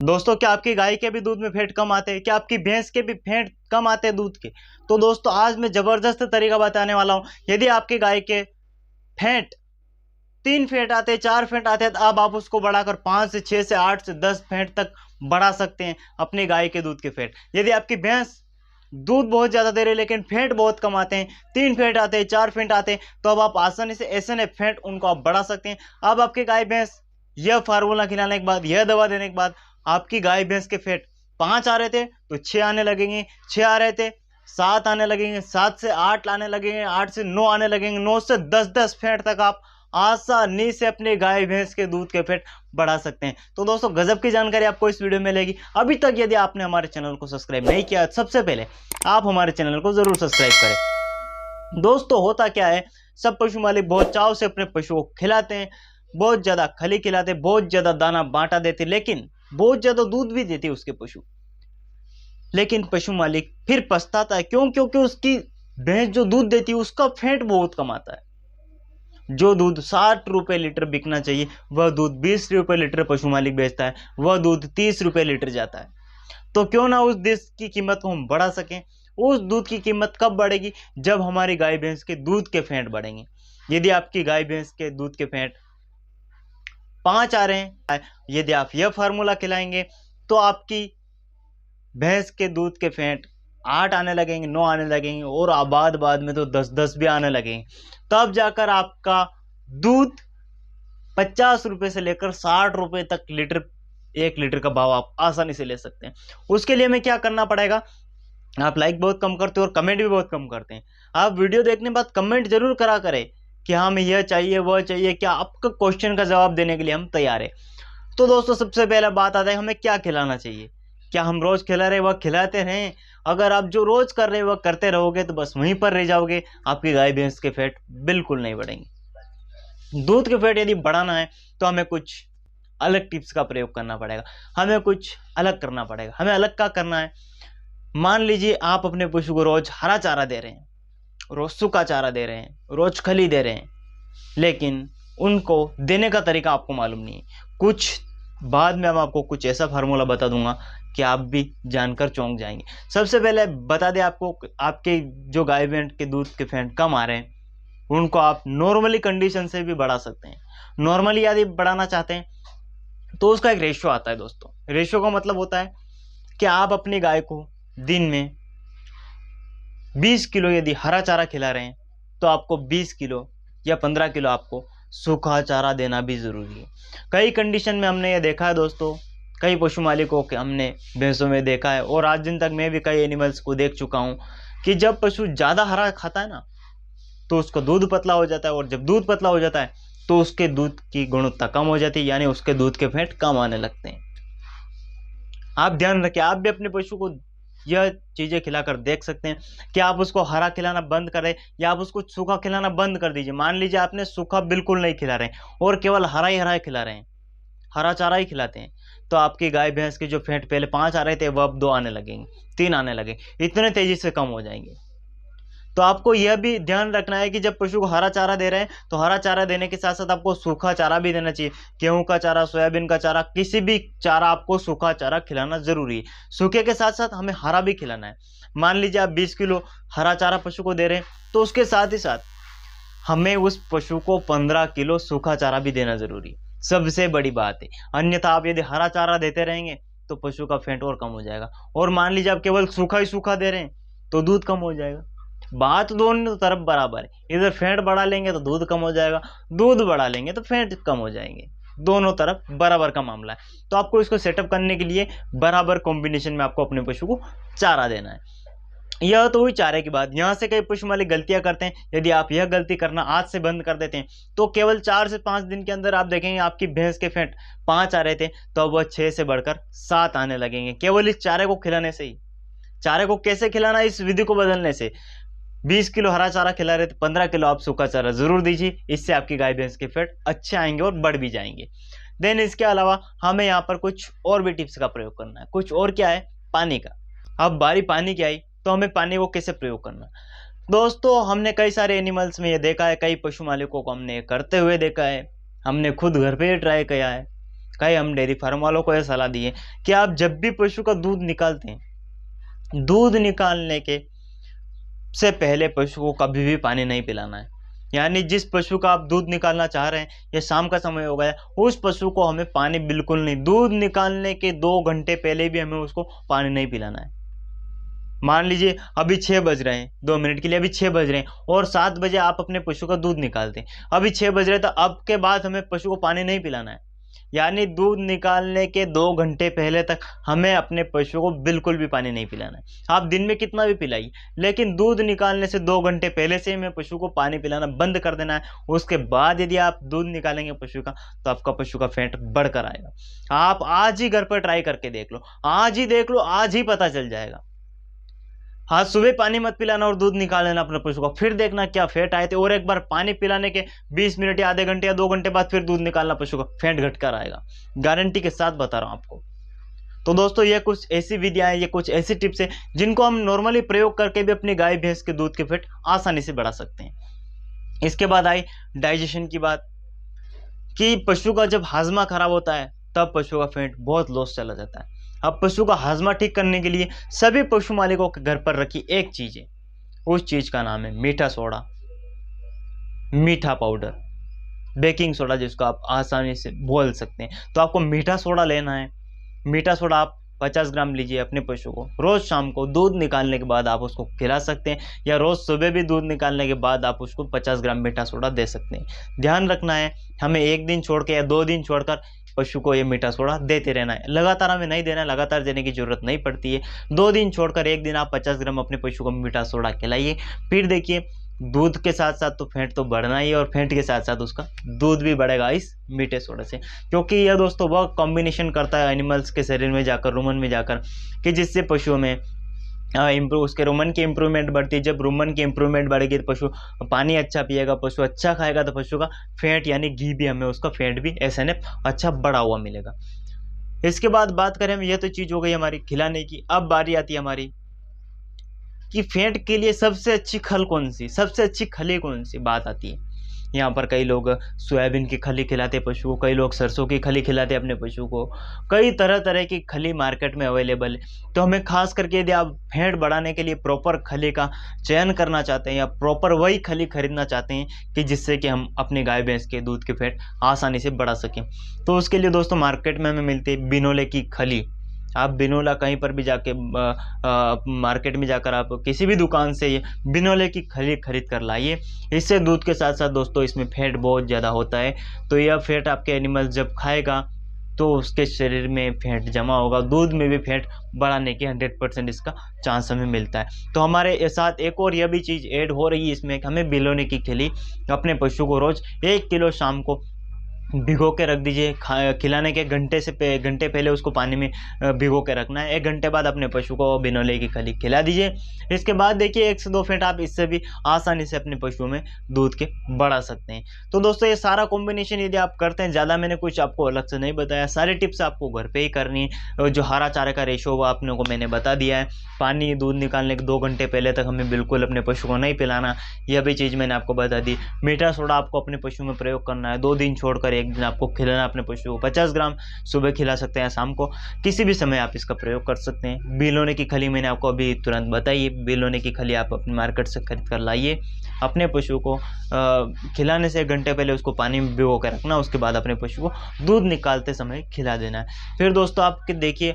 दोस्तों, क्या आपकी गाय के भी दूध में फैट कम आते हैं? क्या आपकी भैंस के भी फैट कम आते हैं दूध के? तो दोस्तों, आज मैं जबरदस्त तरीका बताने वाला हूं। यदि आपकी गाय के फैट 3 फैट आते हैं, 4 फैट आते हैं, तो अब आप उसको बढ़ाकर 5 से 6 से 8 से 10 फैट तक बढ़ा सकते हैं अपनी गाय के दूध के फैट। यदि आपकी भैंस दूध बहुत ज्यादा दे रही है लेकिन फैट बहुत कम आते हैं, 3 फैट आते हैं, 4 फैट आते हैं, तो अब आप आसानी से ऐसे फैट उनको आप बढ़ा सकते हैं। अब आपकी गाय भैंस यह फार्मूला खिलाने के बाद, यह दवा देने के बाद, आपकी गाय भैंस के फैट 5 आ रहे थे तो 6 आने लगेंगे, 6 आ रहे थे 7 आने लगेंगे, 7 से 8 आने लगेंगे, 8 से 9 आने लगेंगे, 9 से 10 फैट तक आप आसानी से अपने गाय भैंस के दूध के फैट बढ़ा सकते हैं। तो दोस्तों, गजब की जानकारी आपको इस वीडियो में मिलेगी। अभी तक यदि आपने हमारे चैनल को सब्सक्राइब नहीं किया, सबसे पहले आप हमारे चैनल को जरूर सब्सक्राइब करें। दोस्तों, होता क्या है, सब पशु मालिक बहुत चाव से अपने पशुओं को खिलाते हैं, बहुत ज्यादा खली खिलाते, बहुत ज्यादा दाना बांटा देते, लेकिन बहुत ज्यादा दूध भी देते उसके पशु। लेकिन पशु मालिक फिर पछताता है। क्यों? क्योंकि उसकी भैंस जो दूध देती है उसका फैट बहुत कम आता है। जो दूध 60 रुपए लीटर बिकना चाहिए, वह दूध 20 रुपए लीटर पशु मालिक बेचता है, वह दूध 30 रुपए लीटर जाता है। तो क्यों ना उस देश की कीमत को हम बढ़ा सकें। उस दूध की कीमत कब बढ़ेगी? जब हमारी गाय भैंस के दूध के फैट बढ़ेंगे। यदि आपकी गाय भैंस के दूध के फैट 5 आ रहे हैं, यदि आप यह फार्मूला खिलाएंगे तो आपकी भैंस के दूध के फैट 8 आने लगेंगे, 9 आने लगेंगे, और बाद में तो 10 भी आने लगेंगे। तब जाकर आपका दूध 50 रुपए से लेकर 60 रुपए तक लीटर, 1 लीटर का भाव आप आसानी से ले सकते हैं। उसके लिए हमें क्या करना पड़ेगा? आप लाइक बहुत कम करते हो और कमेंट भी बहुत कम करते हैं। आप वीडियो देखने के बाद कमेंट जरूर करा करें कि हाँ, हमें यह चाहिए, वह चाहिए। क्या आपका क्वेश्चन का जवाब देने के लिए हम तैयार है। तो दोस्तों, सबसे पहले बात आता है हमें क्या खिलाना चाहिए। क्या हम रोज खिला रहे वह खिलाते रहें? अगर आप जो रोज कर रहे हैं वह करते रहोगे तो बस वहीं पर रह जाओगे, आपकी गाय भैंस के फैट बिल्कुल नहीं बढ़ेंगे। दूध के फैट यदि बढ़ाना है तो हमें कुछ अलग टिप्स का प्रयोग करना पड़ेगा, हमें कुछ अलग करना पड़ेगा। हमें अलग क्या करना है? मान लीजिए आप अपने पशु को रोज हरा चारा दे रहे हैं, रोज सूखा चारा दे रहे हैं, रोज खली दे रहे हैं, लेकिन उनको देने का तरीका आपको मालूम नहीं है। कुछ बाद में हम आपको कुछ ऐसा फार्मूला बता दूंगा कि आप भी जानकर चौंक जाएंगे। सबसे पहले बता दें आपको, आपके जो गाय भैंस के दूध के फैट कम आ रहे हैं उनको आप नॉर्मली कंडीशन से भी बढ़ा सकते हैं। नॉर्मली यदि बढ़ाना चाहते हैं तो उसका एक रेशियो आता है। दोस्तों, रेशियो का मतलब होता है कि आप अपनी गाय को दिन में 20 किलो यदि हरा चारा खिला रहे हैं तो आपको 20 किलो या 15 किलो आपको सूखा चारा देना भी जरूरी है। कई कंडीशन में हमने ये देखा है दोस्तों, कई पशु मालिकों के हमने भैंसों में देखा है, और आज दिन तक मैं भी कई एनिमल्स को देख चुका हूं कि जब पशु ज्यादा हरा खाता है ना तो उसका दूध पतला हो जाता है, और जब दूध पतला हो जाता है तो उसके दूध की गुणवत्ता कम हो जाती है, यानी उसके दूध के फैट कम आने लगते हैं। आप ध्यान रखें, आप भी अपने पशु को यह चीजें खिलाकर देख सकते हैं कि आप उसको हरा खिलाना बंद करें या आप उसको सूखा खिलाना बंद कर दीजिए। मान लीजिए आपने सूखा बिल्कुल नहीं खिला रहे हैं और केवल हरा ही खिला रहे हैं, हरा चारा ही खिलाते हैं, तो आपकी गाय भैंस के जो फैट पहले 5 आ रहे थे वह अब 2 आने लगेंगे, 3 आने लगेंगे, इतने तेजी से कम हो जाएंगे। तो आपको यह भी ध्यान रखना है कि जब पशु को हरा चारा दे रहे हैं तो हरा चारा देने के साथ साथ आपको सूखा चारा भी देना चाहिए। गेहूं का चारा, सोयाबीन का चारा, किसी भी चारा आपको सूखा चारा खिलाना जरूरी है। सूखे के साथ साथ हमें हरा भी खिलाना है। मान लीजिए आप 20 किलो हरा चारा पशु को दे रहे हैं तो उसके साथ ही साथ हमें उस पशु को 15 किलो सूखा चारा भी देना जरूरी है। सबसे बड़ी बात है, अन्यथा आप यदि हरा चारा देते रहेंगे तो पशु का फैट और कम हो जाएगा। और मान लीजिए आप केवल सूखा ही सूखा दे रहे हैं तो दूध कम हो जाएगा। बात दोनों तरफ बराबर है, इधर फैट बढ़ा लेंगे तो दूध कम हो जाएगा, दूध बढ़ा लेंगे तो फैट कम हो जाएंगे, दोनों तरफ बराबर का मामला है। तो आपको इसको सेटअप करने के लिए बराबर कॉम्बिनेशन में आपको अपने पशु को चारा देना है। यह तो हुई चारे की बात। यहाँ से कई पशु मालिक गलतियां करते हैं। यदि आप यह गलती करना आज से बंद कर देते हैं तो केवल 4 से 5 दिन के अंदर आप देखेंगे आपकी भैंस के फैट 5 आ रहे थे तो अब वह 6 से बढ़कर 7 आने लगेंगे, केवल इस चारे को खिलाने से ही। चारे को कैसे खिलाना? इस विधि को बदलने से। 20 किलो हरा चारा खिला रहे थे, 15 किलो आप सूखा चारा जरूर दीजिए, इससे आपकी गाय भैंस के फैट अच्छे आएंगे और बढ़ भी जाएंगे। देन इसके अलावा हमें यहाँ पर कुछ और भी टिप्स का प्रयोग करना है। कुछ और क्या है? पानी का। अब बारी पानी की आई तो हमें पानी को कैसे प्रयोग करना है। दोस्तों, हमने कई सारे एनिमल्स में ये देखा है, कई पशु मालिकों को हमने करते हुए देखा है, हमने खुद घर पे ट्राई किया है। कई हम डेयरी फार्म वालों को यह सलाह दी है कि आप जब भी पशु का दूध निकालते हैं, दूध निकालने के से पहले पशु को कभी भी पानी नहीं पिलाना है। यानी जिस पशु का आप दूध निकालना चाह रहे हैं, ये शाम का समय हो गया, उस पशु को हमें पानी बिल्कुल नहीं, दूध निकालने के 2 घंटे पहले भी हमें उसको पानी नहीं पिलाना है। मान लीजिए अभी 6 बज रहे हैं, 2 मिनट के लिए अभी 6 बज रहे हैं और 7 बजे आप अपने पशु का दूध निकालते हैं, अभी 6 बज रहे हैं, तो अब के बाद हमें पशु को पानी नहीं पिलाना है। यानी दूध निकालने के 2 घंटे पहले तक हमें अपने पशु को बिल्कुल भी पानी नहीं पिलाना है। आप दिन में कितना भी पिलाइए, लेकिन दूध निकालने से 2 घंटे पहले से हमें पशु को पानी पिलाना बंद कर देना है। उसके बाद यदि आप दूध निकालेंगे पशु का, तो आपका पशु का फैट बढ़कर आएगा। आप आज ही घर पर ट्राई करके देख लो, आज ही देख लो, आज ही पता चल जाएगा। हाँ, सुबह पानी मत पिलाना और दूध निकाल लेना अपने पशु का, फिर देखना क्या फैट आए थे, और एक बार पानी पिलाने के 20 मिनट या आधे घंटे या 2 घंटे बाद फिर दूध निकालना पशु का, फैट घटकर आएगा। गारंटी के साथ बता रहा हूं आपको। तो दोस्तों, ये कुछ ऐसी विधियां हैं, ये कुछ ऐसी टिप्स हैं जिनको हम नॉर्मली प्रयोग करके भी अपनी गाय भैंस के दूध के फैट आसानी से बढ़ा सकते हैं। इसके बाद आई डाइजेशन की बात, कि पशु का जब हाजमा खराब होता है तब पशु का फैट बहुत लॉस चला जाता है। अब पशु का हाजमा ठीक करने के लिए सभी पशु मालिकों के घर पर रखी एक चीज है, उस चीज का नाम है मीठा सोडा, मीठा पाउडर, बेकिंग सोडा जिसको आप आसानी से बोल सकते हैं। तो आपको मीठा सोडा लेना है। मीठा सोडा आप 50 ग्राम लीजिए अपने पशु को, रोज शाम को दूध निकालने के बाद आप उसको खिला सकते हैं, या रोज सुबह भी दूध निकालने के बाद आप उसको 50 ग्राम मीठा सोडा दे सकते हैं। ध्यान रखना है, हमें 1 दिन छोड़ के या 2 दिन छोड़कर पशु को ये मीठा सोडा देते रहना है। लगातार हमें नहीं देना है, लगातार देने की जरूरत नहीं पड़ती है। 2 दिन छोड़कर 1 दिन आप 50 ग्राम अपने पशु को मीठा सोडा खिलाइए। फिर देखिए, दूध के साथ साथ तो फैट तो बढ़ना ही है, और फैट के साथ साथ उसका दूध भी बढ़ेगा इस मीठे सोडे से, क्योंकि यह दोस्तों वह कॉम्बिनेशन करता है एनिमल्स के शरीर में जाकर, रुमन में जाकर, कि जिससे पशुओं में उसके रुमन की इंप्रूवमेंट बढ़ती है। जब रुमन की इंप्रूवमेंट बढ़ेगी तो पशु पानी अच्छा पिएगा, पशु अच्छा खाएगा, तो पशु का फैट यानी घी भी हमें उसका फैट भी SNF अच्छा बढ़ा हुआ मिलेगा। इसके बाद बात करें हम, यह तो चीज़ हो गई हमारी खिलाने की। अब बारी आती है हमारी कि फैट के लिए सबसे अच्छी खल कौन सी, सबसे अच्छी खली कौन सी, बात आती है। यहाँ पर कई लोग सोयाबीन की खली खिलाते पशु को, कई लोग सरसों की खली खिलाते अपने पशु को, कई तरह तरह की खली मार्केट में अवेलेबल है। तो हमें खास करके यदि आप फैट बढ़ाने के लिए प्रॉपर खली का चयन करना चाहते हैं, या प्रॉपर वही खली खरीदना चाहते हैं कि जिससे कि हम अपनी गाय भैंस के दूध के फैट आसानी से बढ़ा सकें, तो उसके लिए दोस्तों मार्केट में हमें मिलती है बिनोले की खली। आप बिनोला कहीं पर भी जाके मार्केट में जाकर आप किसी भी दुकान से ये बिनोले की खली खरीद कर लाइए। इससे दूध के साथ साथ दोस्तों इसमें फैट बहुत ज़्यादा होता है, तो यह फैट आपके एनिमल जब खाएगा तो उसके शरीर में फैट जमा होगा, दूध में भी फैट बढ़ाने की 100% इसका चांस हमें मिलता है। तो हमारे साथ एक और यह भी चीज़ ऐड हो रही है इसमें, हमें बिनोले की खली अपने पशु को रोज़ 1 किलो शाम को भिगो के रख दीजिए। खिलाने के घंटे पहले उसको पानी में भिगो के रखना है। 1 घंटे बाद अपने पशु को बिनोले की खली खिला दीजिए। इसके बाद देखिए 1 से 2 फैट आप इससे भी आसानी से अपने पशुओं में दूध के बढ़ा सकते हैं। तो दोस्तों, ये सारा कॉम्बिनेशन यदि आप करते हैं, ज़्यादा मैंने कुछ आपको अलग से नहीं बताया, सारी टिप्स आपको घर पे ही करनी है। जो हरा चारे का रेशो वो आपने को मैंने बता दिया है। पानी दूध निकालने के 2 घंटे पहले तक हमें बिल्कुल अपने पशु को नहीं पिलाना, यह भी चीज़ मैंने आपको बता दी। मीठा सोडा आपको अपने पशु में प्रयोग करना है, 2 दिन छोड़कर 1 दिन आपको खिलाना अपने पशु को। 50 ग्राम सुबह खिला सकते हैं, शाम को किसी भी समय आप इसका प्रयोग कर सकते हैं। बिलोने की खली मैंने आपको अभी तुरंत बताई, बिलोने की खली आप अपने मार्केट से खरीद कर लाइए। अपने पशु को खिलाने से 1 घंटे पहले उसको पानी में भिगो कर रखना, उसके बाद अपने पशु को दूध निकालते समय खिला देना है। फिर दोस्तों, आप देखिए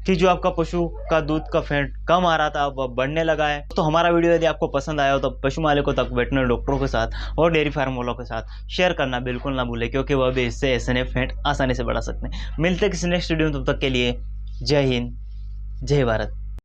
कि जो आपका पशु का दूध का फैट कम आ रहा था वह बढ़ने लगा है। तो हमारा वीडियो यदि आपको पसंद आया हो तो पशु मालिकों तक, वेटनरी डॉक्टरों के साथ और डेयरी फार्म वालों के साथ शेयर करना बिल्कुल ना भूलें, क्योंकि वह भी इससे SNF फैट आसानी से बढ़ा सकते हैं। मिलते हैं किसी नेक्स्ट वीडियो में, तब तक के लिए जय हिंद, जय भारत।